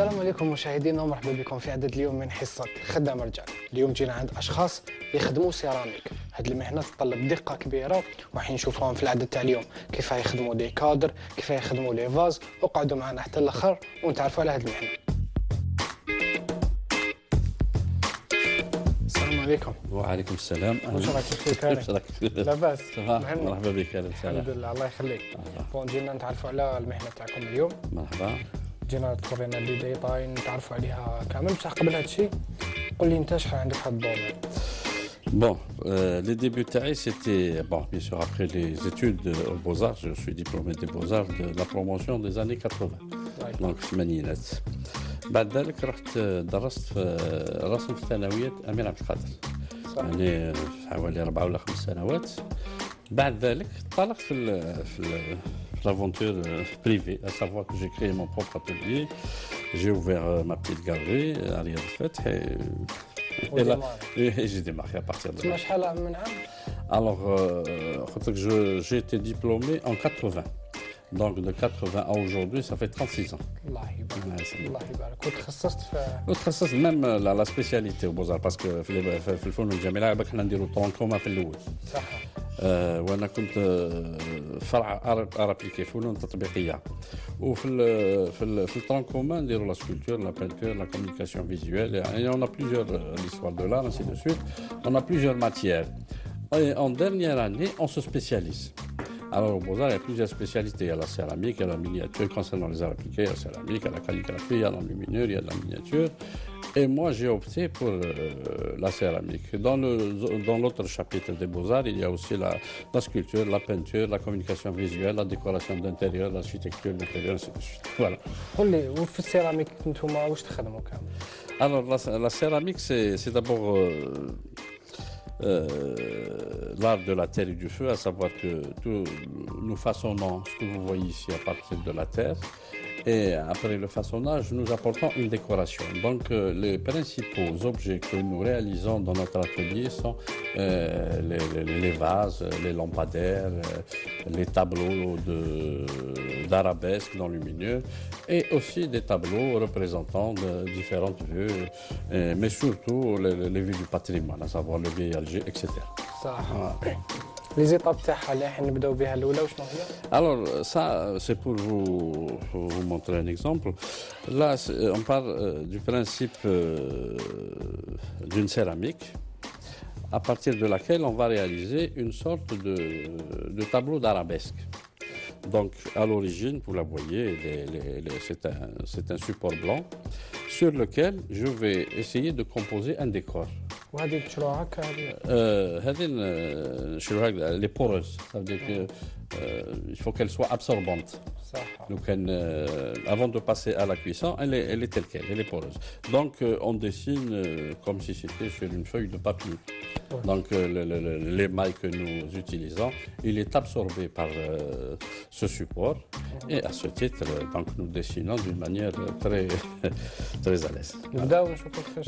السلام عليكم مشاهدينا ومرحبا بكم في عدد اليوم من حصة خدام رجال. اليوم جينا عند أشخاص يخدموا سيراميك. هذه المهنة تتطلب دقة كبيرة وحين نشوفوهم في العدد تاع اليوم كيف يخدموا دي كادر، كيف يخدموا لي فاز. وقعدوا معنا حتى الآخر ونتعرفوا على هذه المهنة. السلام عليكم. وعليكم السلام. واش راك كيف حالك؟ لاباس؟ مرحبا بك. الحمد لله الله يخليك. بون جينا نتعرفوا على المهنة تاعكم اليوم. مرحبا. جينا تورينا لي ديتاي نتعرفوا عليها كامل. بصح قبل هذا الشيء قول لي انت شحال عندك هاد الدومين؟ Bon, les débuts taille, c'était, bon, bien sûr, après les études aux Beaux-Arts, je suis diplômé des Beaux-Arts de la promotion des années 80. Donc, ثمانينات. بعد ذلك رحت درست في رسم في ثانوية أمير عبد القادر. يعني حوالي 4 ولا 5 سنوات. بعد ذلك انطلقت في l'aventure privée, à savoir que j'ai créé mon propre atelier, j'ai ouvert ma petite galerie à Riyad Fatah et j'ai démarré à partir de là. Alors, j'ai été diplômé en 80. Donc de 80 à aujourd'hui, ça fait 36 ans. الله يبارك. الله يبارك. وتخصصت même la spécialité aux Beaux-Arts parce que في الفنون الجميلة حنا نديروا طون كوما في الأول. صح. وانا كنت فرع ارابليكي فنون تطبيقيه وفي في الطون كومان نديروا لا سكولتور لا بينتور لا كومونيكاسيون فيزوال يعني on a plusieurs l'histoire de l'art ainsi de suite on a plusieurs matières et en dernière année on se spécialise. Alors, au Beaux-Arts, il y a plusieurs spécialités. Il y a la céramique, il y a la miniature. Concernant les arts appliqués, il y a la céramique, il y a la calligraphie, il y a l'enluminure, il y a de la miniature. Et moi, j'ai opté pour la céramique. Dans l'autre chapitre des Beaux-Arts, il y a aussi la sculpture, la peinture, la communication visuelle, la décoration d'intérieur, l'architecture d'intérieur, ainsi de suite. Voilà. Alors, la céramique, c'est d'abord... l'art de la terre et du feu, à savoir que nous façonnons ce que vous voyez ici à partir de la terre et après le façonnage, nous apportons une décoration. Donc les principaux objets que nous réalisons dans notre atelier sont les vases, les lampadaires, les tableaux d'arabesques d'enluminure et aussi des tableaux représentant de différentes vues, mais surtout les vues du patrimoine, à savoir le vieil Alger, etc. Les étapes تاعها اللي راح نبداو بها الاولى وشنو هي؟ Alors ça c'est pour vous montrer un exemple. Là on parle du principe d'une céramique à partir de laquelle on va réaliser une sorte de tableau d'arabesque. Donc à l'origine, vous la voyez, c'est un support blanc sur lequel je vais essayer de composer un décor. وهذه تشروها هكا هذه نشروها لي بورeuses, ça veut dire que il faut qu'elle soit absorbante. Donc avant de passer à la cuisson, elle est telle qu'elle, elle est poreuse. Donc on dessine comme si c'était sur une feuille de papier. Donc l'émail que nous utilisons, il est absorbé par ce support et à ce titre, donc nous dessinons d'une manière très très à l'aise.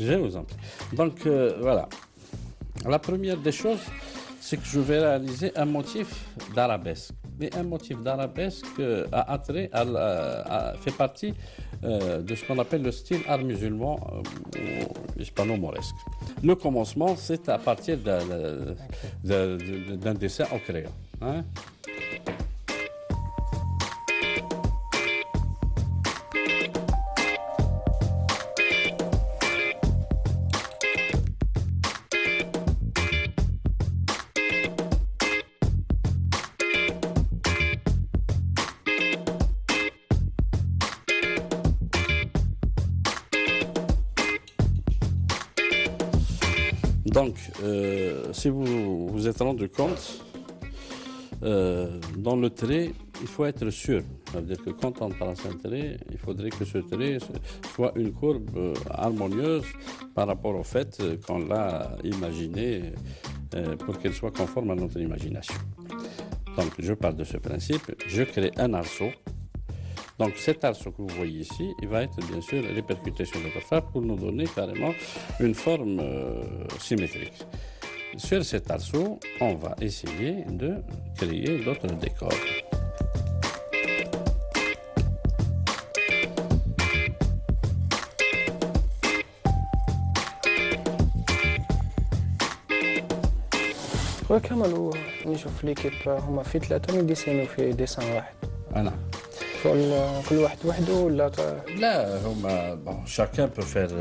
Je vous en prie. Donc voilà. La première des choses, c'est que je vais réaliser un motif d'arabesque. Mais un motif d'arabesque fait partie de ce qu'on appelle le style art musulman ou hispano-mauresque. Le commencement, c'est à partir d'un dessin au crayon. Hein? Donc, si vous vous êtes rendu compte, dans le trait, il faut être sûr. Ça veut dire que quand on trace un trait, il faudrait que ce trait soit une courbe harmonieuse par rapport au fait qu'on l'a imaginé pour qu'elle soit conforme à notre imagination. Donc, je pars de ce principe, je crée un arceau. Donc cet arceau que vous voyez ici, il va être bien sûr répercuté sur notre fable pour nous donner carrément une forme symétrique. Sur cet arceau, on va essayer de créer d'autres décors. خويا كمال نشوف في ليكيب هما في 3 من ديسينو في ديسان واحد. نعم. كل واحد وحده ولا لا هما chacun peut faire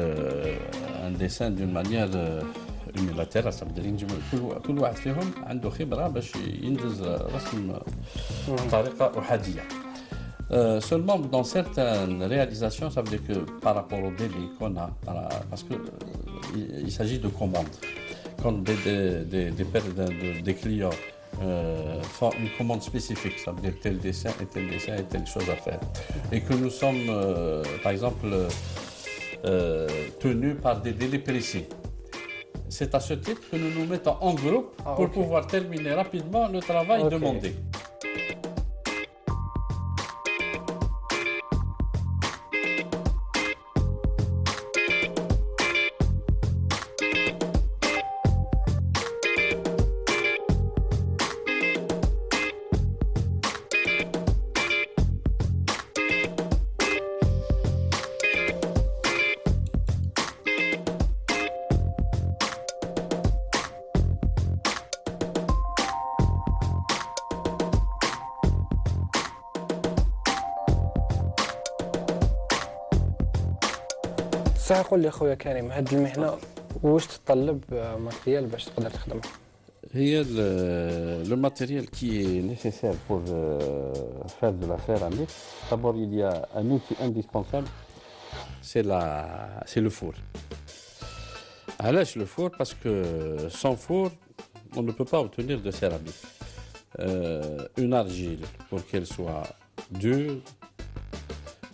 un dessin d'une manière unilatérale. Ça veut dire كل واحد فيهم عنده خبرة باش ينجز رسم بطريقة أحادية. Seulement dans certaines réalisations, ça veut dire que par rapport au délai qu'on a, parce qu'il s'agit de commandes. Quand des clients font une commande spécifique, ça veut dire tel dessin et telle chose à faire. Et que nous sommes, par exemple, tenus par des délais précis. C'est à ce titre que nous nous mettons en groupe pour pouvoir terminer rapidement le travail demandé. صح. قول لي خويا كريم، هاد المهنه واش تتطلب ماتريال باش تقدر تخدمها؟ هي le matériel qui est nécessaire pour faire de la céramique, d'abord il y a un outil indispensable, c'est le four. علاش le four? Parce que sans four, on ne peut pas obtenir de céramique. Une argile, pour qu'elle soit dure,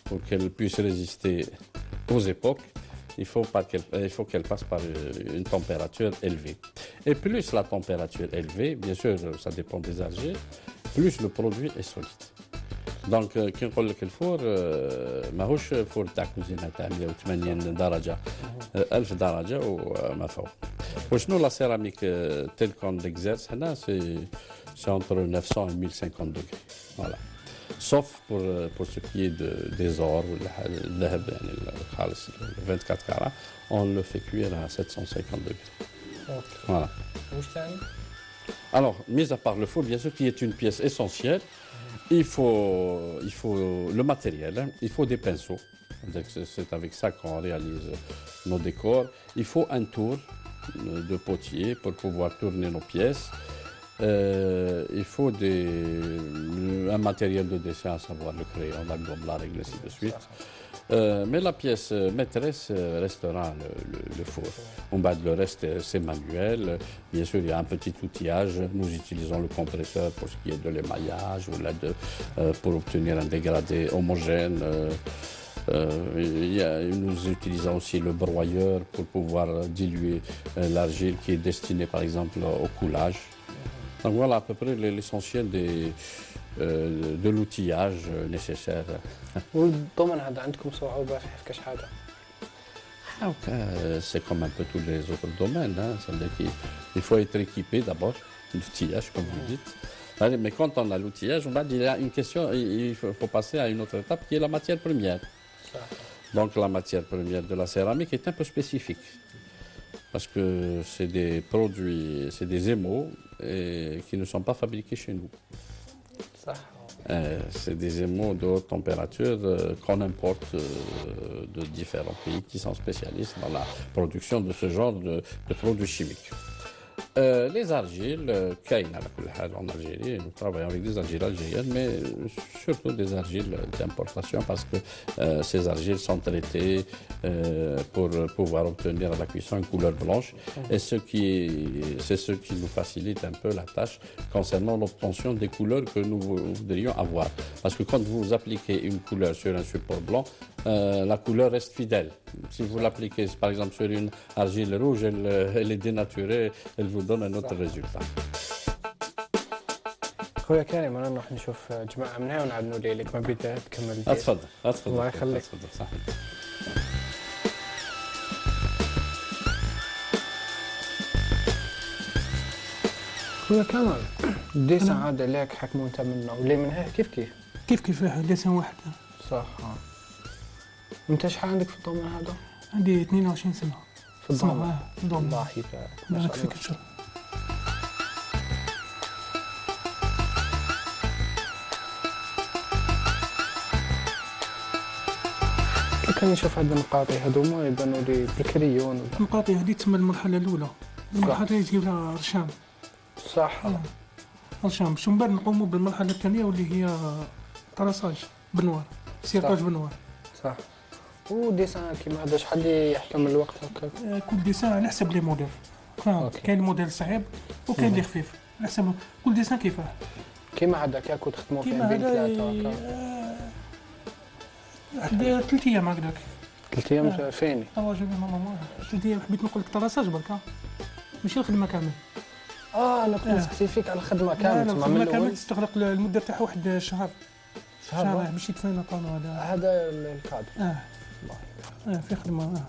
pour qu'elle puisse résister aux époques, il faut qu'elle passe par une température élevée. Et plus la température élevée, bien sûr, ça dépend des argiles, plus le produit est solide. Donc, كي نقول لك الفور ماهوش فور تاع كوزينه تاع 180 درجه 1000 درجه وما فوق. وشنو لا سيراميك تيل كون ديكزيرس هنا سي entre 900 et 1050 degrés. Voilà. Sauf pour ce qui est des ors ou الذهب يعني الخالص 24 carats, on le fait cuire à 750 degrés. Voilà. Alors, mis à part le four, bien sûr, qui est une pièce essentielle, il faut le matériel, hein. Il faut des pinceaux. C'est avec ça qu'on réalise nos décors. Il faut un tour de potier pour pouvoir tourner nos pièces. Il faut un matériel de dessin, à savoir le crayon, la gomme, la règle, ainsi de suite. Mais la pièce maîtresse restera le four. Le reste, c'est manuel. Bien sûr, il y a un petit outillage. Nous utilisons le compresseur pour ce qui est de l'émaillage ou pour obtenir un dégradé homogène. Nous utilisons aussi le broyeur pour pouvoir diluer l'argile qui est destinée, par exemple, au coulage. Donc voilà à peu près l'essentiel de l'outillage nécessaire. والضمن هذا عندكم صعوبة في كاش حاجة؟ C'est comme un peu tous les autres domaines, hein. C'est-à-dire qu'il faut être équipé d'abord d'outillage, comme vous dites. Allez, mais quand on a l'outillage, il y a une question, il faut passer à une autre étape qui est la matière première. Donc la matière première de la céramique est un peu spécifique. Parce que c'est des produits, c'est des émaux qui ne sont pas fabriqués chez nous. C'est des émaux de haute température qu'on importe de différents pays qui sont spécialistes dans la production de ce genre de produits chimiques. Les argiles, en Algérie, nous travaillons avec des argiles algériennes, mais surtout des argiles d'importation parce que ces argiles sont traitées pour pouvoir obtenir à la cuisson une couleur blanche. Et c'est ce qui nous facilite un peu la tâche concernant l'obtention des couleurs que nous voudrions avoir. Parce que quand vous appliquez une couleur sur un support blanc, la couleur reste fidèle. Si vous l'appliquez par exemple sur une argile rouge, elle est dénaturée, elle vous donne un autre résultat. خويا كريم انا نروح نشوف جماعه منها ونعاود نولي لك ما بديت تكمل. اتفضل الله يخليك. صحيح. خويا كمال الديسان هذا اللي حكموا انت منه واللي منها كيف ديسان واحد. صح. انت شحال عندك في الضمان هذا؟ عندي 22 سنه في الضمان. في الضمان. الله يبارك. بارك فيك ان شاء الله. كان نشوف هاد المقاطع هذوما يبانوا لي بالكريون المقاطع هذه تسمى المرحله الاولى. المرحله اللي تجيب لها رشام. صح. رشام باش من بعد نقوموا بالمرحله الثانيه واللي هي طراساج بالنوار، سيرتاج بالنوار. صح. وديسان كيما هذا شحال اللي يحكم الوقت هكاك؟ كل ديسان على حسب لي موديل. كاين الموديل صعيب وكاين اللي خفيف، على حسب كل ديسان كيفاه. كيما هذاك ياكل تخدموا فيه بين 3 هكا. 3 ايام هكذاك. 3 ايام فيني؟ راجل ماما 3 ايام حبيت نقول لك طراساج برك ماشي الخدمه كامل. انا كنت نسقسي فيك على الخدمه كامل. لا الخدمه كامل تستغرق المده تاعها واحد شهر. شهر باش يتفانى طانو هذا الكادر. في خدمه.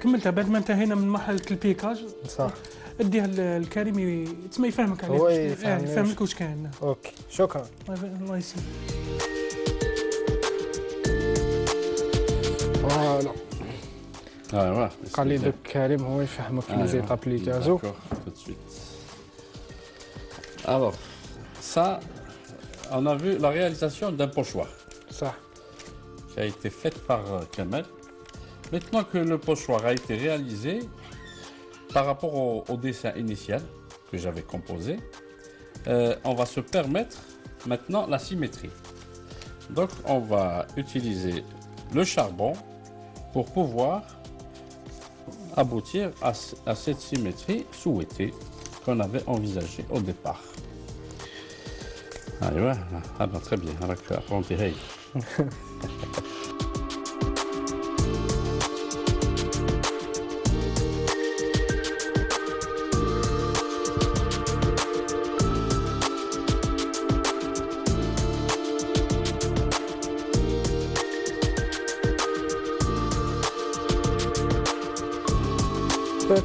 كملتها بعد ما انتهينا من مرحله البيكاج. صح. اديها الكريم تسمى يفهمك عليه. هو يفهمك واش كاين. اوكي شكرا. الله يسلمك. فوالا. ايوا قال لي دوك كريم هو يفهمك لي زيتاب اللي دازو. Alors, ça, on a vu la réalisation d'un pochoir. Ça. Qui a été faite par Kamel. Maintenant que le pochoir a été réalisé, par rapport au dessin initial que j'avais composé, on va se permettre maintenant la symétrie. Donc, on va utiliser le charbon pour pouvoir aboutir à cette symétrie souhaitée qu'on avait envisagée au départ. Ah, ouais, ah ben, très bien, avec apprenti.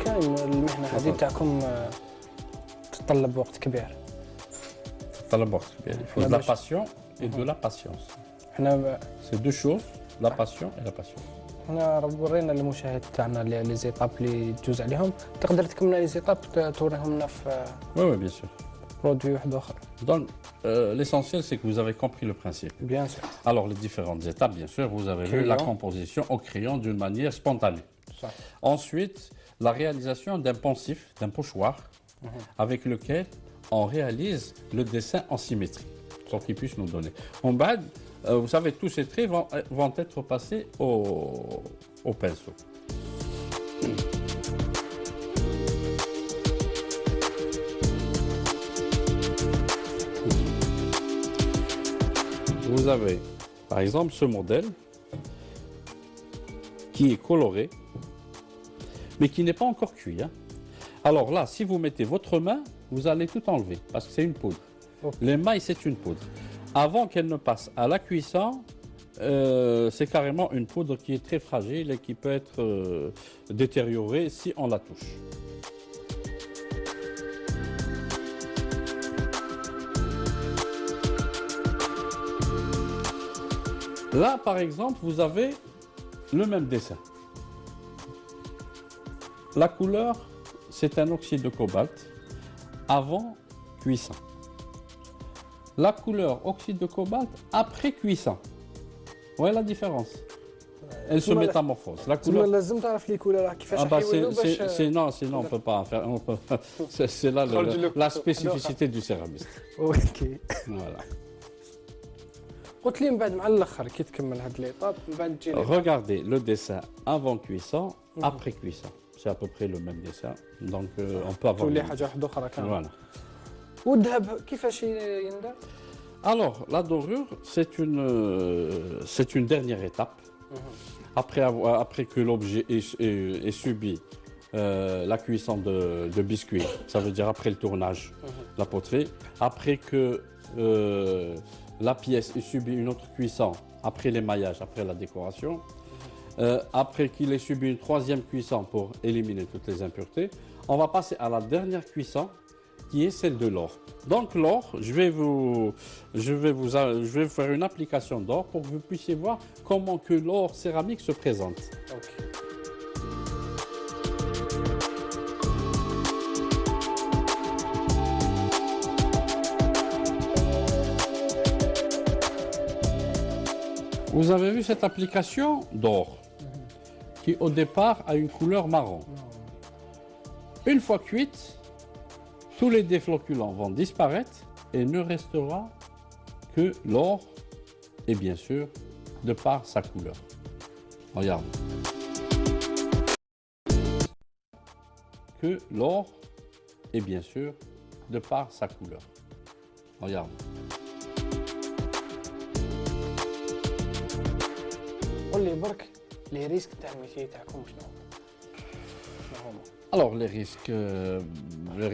كاين المهنه هذه تاعكم تتطلب وقت كبير. تتطلب وقت كبير. Il faut de la passion et de la patience. حنا C'est deux choses, la passion et la patience. حنا ورينا للمشاهد تاعنا لي زيتاب اللي تجوز عليهم، تقدر تكمل لي زيتاب توريهم لنا في Oui, bien sûr. برودوي واحد اخر. Donc, l'essentiel, c'est que vous avez compris le principe. Bien sûr. Alors, les différentes étapes, bien sûr, vous avez vu la composition au crayon d'une manière spontanée. Ça. Ensuite, la réalisation d'un poncif, d'un pochoir, avec lequel on réalise le dessin en symétrie, pour qu'il puisse nous donner. En bas, vous savez, tous ces traits vont être passés au pinceau. Vous avez, par exemple, ce modèle qui est coloré, mais qui n'est pas encore cuit. Hein. Alors là, si vous mettez votre main, vous allez tout enlever, parce que c'est une poudre. Okay. L'émail, c'est une poudre. Avant qu'elle ne passe à la cuisson, c'est carrément une poudre qui est très fragile et qui peut être détériorée si on la touche. Là, par exemple, vous avez le même dessin. La couleur, c'est un oxyde de cobalt avant cuisson. La couleur oxyde de cobalt après cuisson. Vous voyez la différence? Elle se métamorphose. La couleur. لازم تعرف لي كولور كيفاش Ah راح bah يولوا باش sinon on peut pas en faire. C'est là la spécificité du céramiste. اوكي. Voilà. قلت لي من بعد مع الاخر كي تكمل هاد ليطاب من بعد تجي Regardez le dessin avant cuisson, après cuisson. C'est à peu près le même dessin. Donc on peut avoir. تولي حاجه واحده اخرى كامل. Voilà. والذهب كيفاش يندار؟ Alors, la dorure, c'est une dernière étape. Après que l'objet ait subi la cuisson de biscuit, ça veut dire après le tournage, la poterie, après que la pièce ait subi une autre cuisson, après l'émaillage, après la décoration, après qu'il ait subi une troisième cuisson pour éliminer toutes les impuretés, on va passer à la dernière cuisson, qui est celle de l'or. Donc l'or, je vais vous faire une application d'or pour que vous puissiez voir comment que l'or céramique se présente. اوكي. Vous avez vu cette application d'or qui au départ a une couleur marron. Une fois cuite, tous les défloculants vont disparaître et ne restera que l'or et bien sûr de par sa couleur. Regarde. Que l'or et bien sûr de par sa couleur. Regarde. قول لي برك لي ريسك تاع الميتي تاعكم شنو هما؟ Alors, les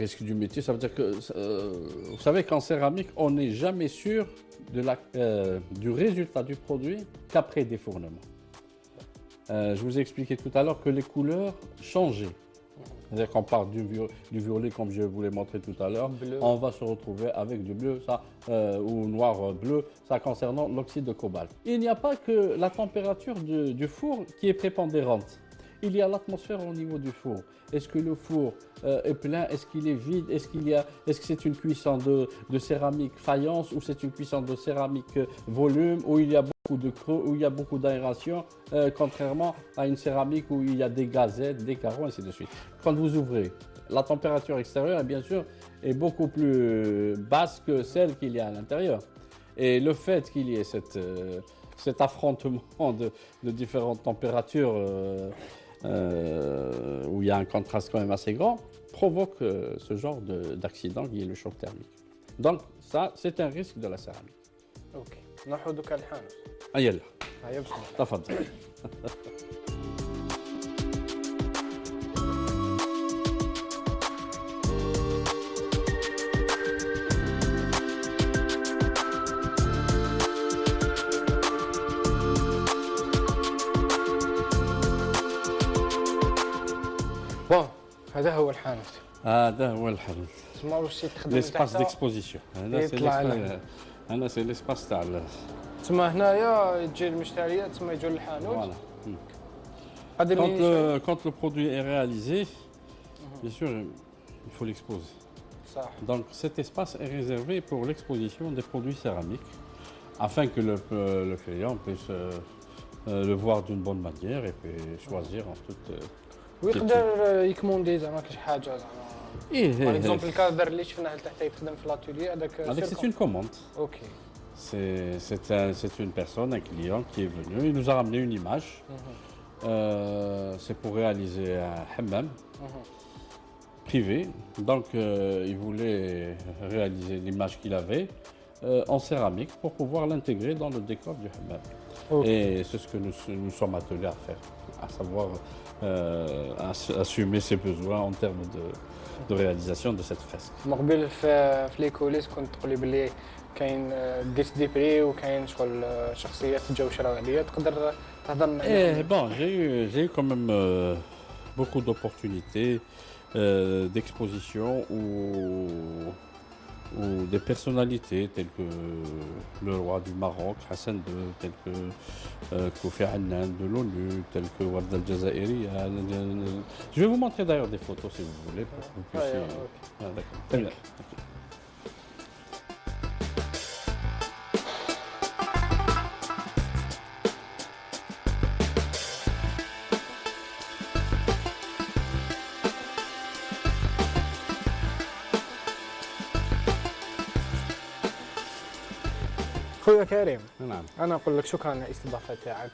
risques du métier, ça veut dire que, vous savez qu'en céramique, on n'est jamais sûr du résultat du produit qu'après défournement. Je vous ai expliqué tout à l'heure que les couleurs changeaient. C'est-à-dire qu'on part du violet, comme je vous l'ai montré tout à l'heure, on va se retrouver avec du bleu ou noir-bleu, ça concernant l'oxyde de cobalt. Il n'y a pas que la température du four qui est prépondérante. Il y a l'atmosphère au niveau du four. Est-ce que le four est plein? Est-ce qu'il est vide? Est-ce que c'est une cuisson de céramique faïence ou c'est une cuisson de céramique volume où il y a beaucoup de creux, où il y a beaucoup d'aération, contrairement à une céramique où il y a des gazettes, des carreaux, ainsi de suite. Quand vous ouvrez, la température extérieure, bien sûr, est beaucoup plus basse que celle qu'il y a à l'intérieur. Et le fait qu'il y ait cet affrontement de différentes températures où il y a un contraste quand même assez grand, provoque ce genre d'accident qui est le choc thermique. Donc ça, c'est un risque de la céramique. اوكي. نروحوا دوكا للحانوت. يلا هيا بسم الله. تفضل. بون هذا هو الحانوت. هذا هو الحل. تسمى واش تخدم ليسباس تحتها؟ ديكسبوزيسيون. هذا سي ليسباس تاع تسمى هنايا تجي المشتريه تسمى يجوا للحانوت. voilà. هذا اللي Quand le produit est réalisé, bien sûr, il faut l'exposer. صح. Donc cet espace est réservé pour l'exposition des produits céramiques afin que le client puisse le voir d'une bonne manière et puis choisir en toute... ويقدر يكموندي زعما كاش حاجه زعما Et, باغ اكزومبل الكادر اللي شفناه لتحت يخدم في لاتولي هذاك c'est une commande. اوكي. C'est une personne, un client qui est venu, il nous a ramené une image. C'est pour réaliser un hammam privé. Donc il voulait réaliser l'image qu'il avait en céramique pour pouvoir l'intégrer dans le décor du hammam. Okay. Et c'est ce que nous sommes attelés à faire, à savoir assumer ses besoins en termes de réalisation de cette fresque. مقبل في لي كوليس كنت تقولي بلي كاين ديت دي بري وكاين شغل شخصيات جاو شراو عليا تقدر تهضر معايا؟ Et bon, j'ai eu quand même beaucoup d'opportunités d'exposition ou des personnalités telles que le roi du Maroc, Hassan II, tel que Kofi Annan de l'ONU, tel que Warda al-Jazairi. Je vais vous montrer d'ailleurs des photos si vous voulez pour que vous puissiez. Ah, d'accord. Très bien. خويا كريم، نعم. انا نقول لك شكرا على الاستضافه تاعك.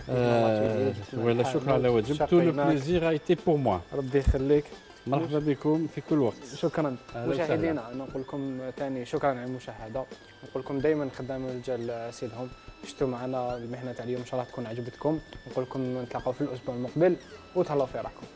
ولا شكرا على واجب. تو لو بليزير ايتي بور موا. ربي يخليك. مرحبا بكم في كل وقت. شكرا مشاهدينا، انا نقول لكم ثاني شكرا على المشاهده. نقول لكم دائما خدام الرجال سيدهم. شفتوا معنا المهنه تاع اليوم ان شاء الله تكون عجبتكم. نقول لكم نتلاقاو في الاسبوع المقبل وتهلاو في راحكم.